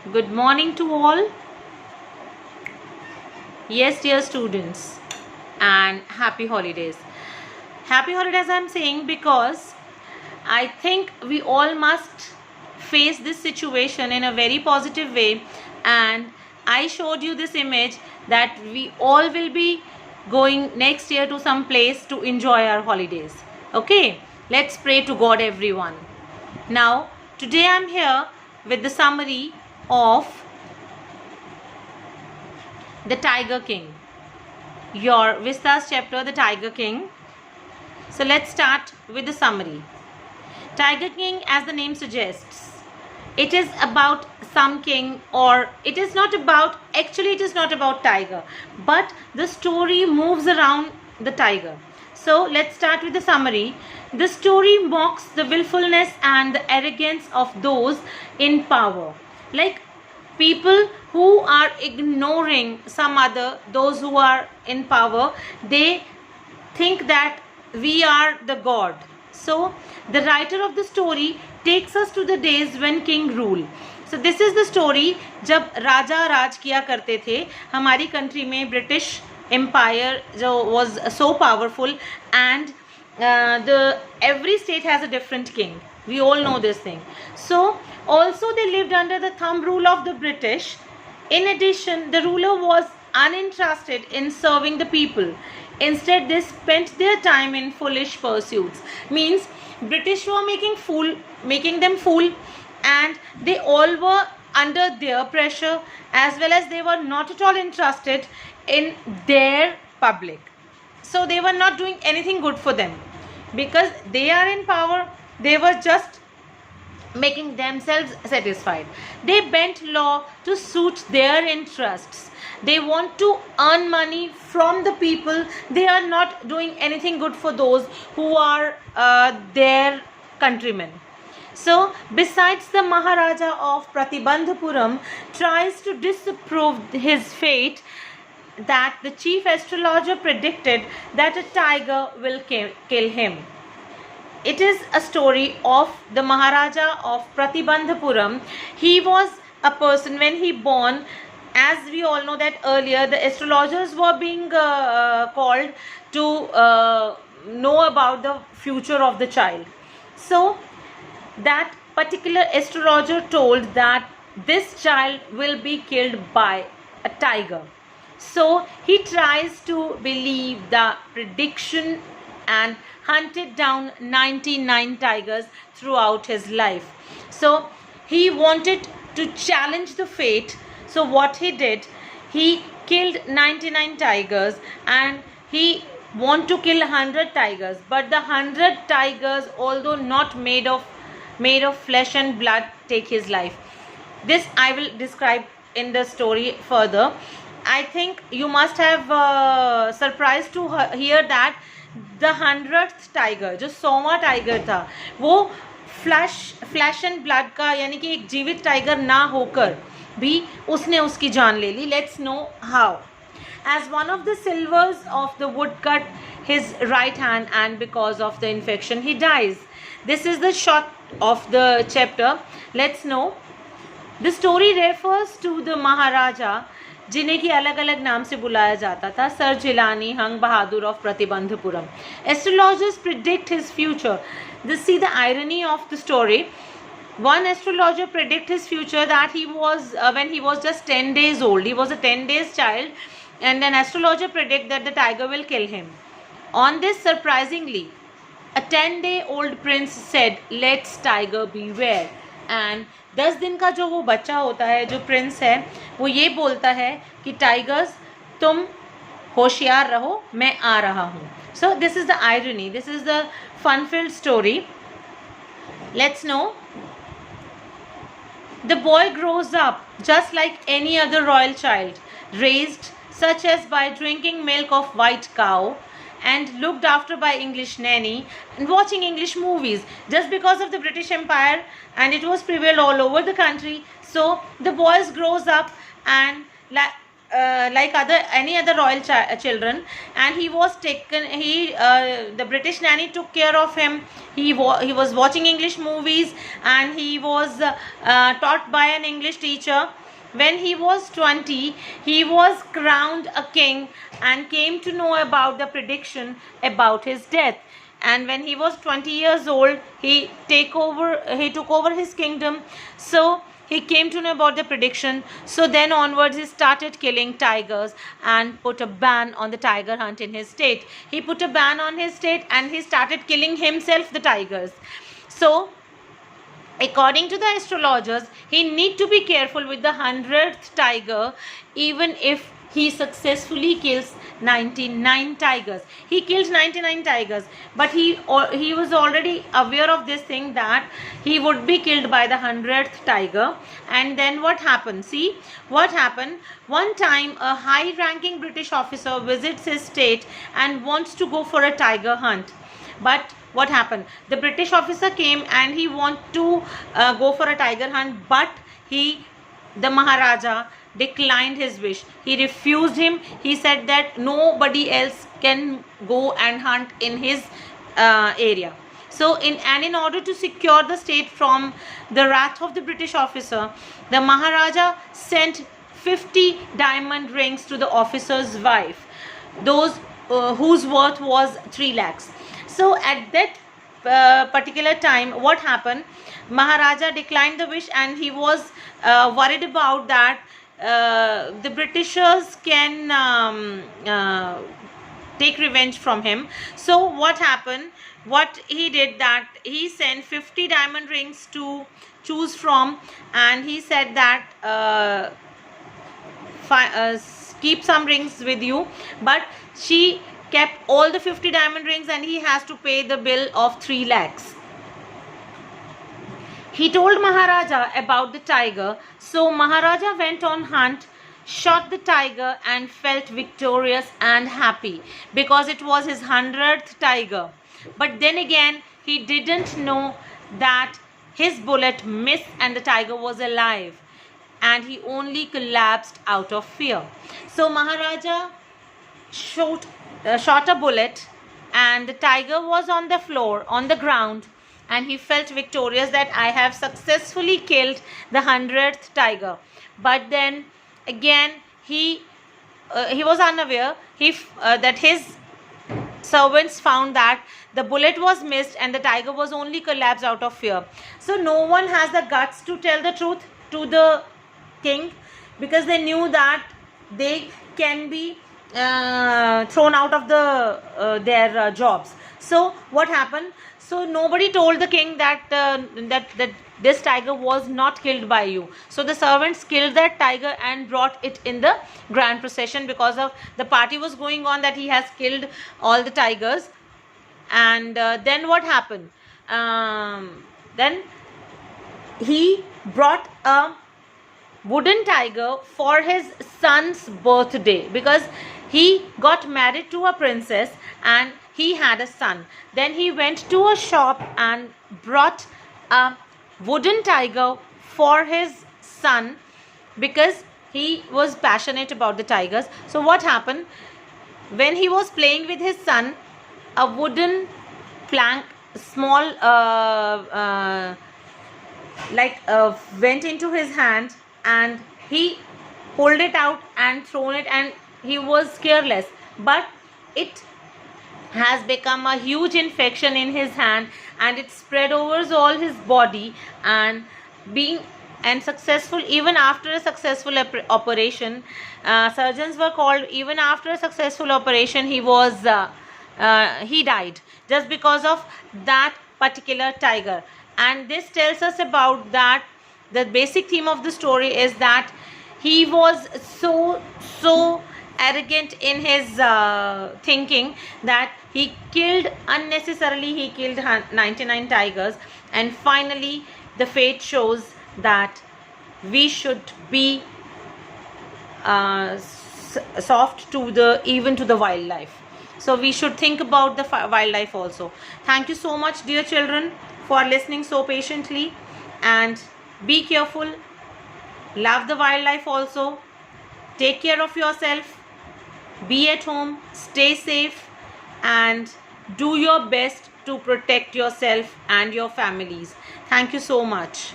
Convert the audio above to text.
Good morning to all. Yes, dear students, and happy holidays. Happy holidays, I'm saying because I think we all must face this situation in a very positive way. And I showed you this image that we all will be going next year to some place to enjoy our holidays. Okay, let's pray to God, everyone. Now, today I'm here with the summary of The Tiger King, your Vistas chapter, The Tiger King. So let's start with the summary. Tiger King, as the name suggests, it is about some king, or it is not about, actually it is not about tiger, but the story moves around the tiger. So let's start with the summary. The story mocks the willfulness and the arrogance of those in power, like people who are ignoring those who are in power. They think that we are the god. So the writer of the story takes us to the days when king rule. So this is the story जब राजा राज किया करते थे हमारी country में. British empire जो was so powerful, and the every state has a different king. We all know this thing. So also they lived under the thumb rule of the British. In addition, the ruler was uninterested in serving the people. Instead, they spent their time in foolish pursuits. Means British were making them fool, and they all were under their pressure, as well as they were not at all interested in their public. So they were not doing anything good for them because they are in power. They were just making themselves satisfied. They bent law to suit their interests. They want to earn money from the people. They are not doing anything good for those who are their countrymen. So besides, the Maharaja of Pratibandhapuram tries to disapprove his fate, that the chief astrologer predicted that a tiger will kill him. It is a story of the Maharaja of Pratibandhapuram. He was a person when he born, as we all know that earlier the astrologers were being called to know about the future of the child. So that particular astrologer told that this child will be killed by a tiger. So he tries to believe the prediction and hunted down 99 tigers throughout his life. So he wanted to challenge the fate. So what he did, he killed 99 tigers, and he want to kill 100 tigers. But the 100 tigers, although not made of flesh and blood, take his life. This I will describe in the story further. I think you must have surprised to hear that the 100th tiger, जो 100वां tiger था, वो flash and blood का, यानी कि एक जीवित tiger ना होकर भी उसने उसकी जान ले ली. Let's know how. As one of the silvers of the wood cut his right hand, and because of the infection he dies. This is the short of the chapter. Let's know. The story refers to the Maharaja, जिन्हें की अलग अलग नाम से बुलाया जाता था, sir Jilani hung Bahadur of Pratibandapuram. Astrologers predict his future. See the irony of the story. One astrologer predict his future that he was when he was just 10 days old. He was a 10 days child, and an astrologer predict that the tiger will kill him. On this, surprisingly, a 10-day-old prince said, "Let's tiger beware." And 10 दिन का जो वो बच्चा होता है, जो Prince है, वो ये बोलता है कि टाइगर्स तुम होशियार रहो, मैं आ रहा हूँ. So this is the irony. This is the fun-filled story. Let's know. The boy grows up just like any other royal child, raised such as by drinking milk of white cow, and looked after by English nanny, and watching English movies, just because of the British Empire, and it was prevailed all over the country. So the boys grows up, and like any other royal children, and he was taken. The British nanny took care of him. He was watching English movies, and he was taught by an English teacher. When he was 20, he was crowned a king and came to know about the prediction about his death. And when he was 20 years old, he took over his kingdom. So he came to know about the prediction. So then onwards, he started killing tigers and put a ban on the tiger hunt in his state. He put a ban on his state, and he started killing himself the tigers. So according to the astrologers, he need to be careful with the 100th tiger, even if he successfully kills 99 tigers. He killed 99 tigers, but he was already aware of this thing, that he would be killed by the 100th tiger. And then what happened? See what happened. One time, a high-ranking British officer visits his state and wants to go for a tiger hunt. But what happened? The British officer came and he wanted to go for a tiger hunt, but the Maharaja declined his wish. He refused him. He said that nobody else can go and hunt in his area. So in order to secure the state from the wrath of the British officer, the Maharaja sent 50 diamond rings to the officer's wife, those whose worth was 3 lakhs. So at that particular time, what happened? Maharaja declined the wish, and he was worried about that the Britishers can take revenge from him. So what happened? What he did, that he sent 50 diamond rings to choose from, and he said that keep some rings with you, but she kept all the 50 diamond rings, and he has to pay the bill of 3 lakhs. He told Maharaja about the tiger. So Maharaja went on hunt, shot the tiger, and felt victorious and happy because it was his 100th tiger. But then again, he didn't know that his bullet missed and the tiger was alive, and he only collapsed out of fear. So Maharaja shot a bullet, and the tiger was on the floor, on the ground, and he felt victorious that I have successfully killed the 100th tiger. But then again, he was unaware that his servants found that the bullet was missed and the tiger was only collapsed out of fear. So no one has the guts to tell the truth to the king, because they knew that they can be thrown out of their jobs. So what happened? So nobody told the king that this tiger was not killed by you. So the servants killed that tiger and brought it in the grand procession, because of the party was going on that he has killed all the tigers. And then what happened? Then he brought a wooden tiger for his son's birthday, because he got married to a princess and he had a son. Then he went to a shop and brought a wooden tiger for his son, because he was passionate about the tigers. So what happened? When he was playing with his son, a wooden plank, small went into his hand, and he pulled it out and thrown it, and he was careless, but it has become a huge infection in his hand, and it spread over all his body, and successful, even after a successful operation, surgeons were called. Even after a successful operation, he died just because of that particular tiger. And this tells us about that the basic theme of the story is that he was so arrogant in his thinking that he unnecessarily killed 99 tigers. And finally the fate shows that we should be soft even to the wildlife. So we should think about the wildlife also. Thank you so much, dear children, for listening so patiently, and be careful. Love the wildlife also. Take care of yourself. Be at home. Stay safe. And do your best to protect yourself and your families. Thank you so much.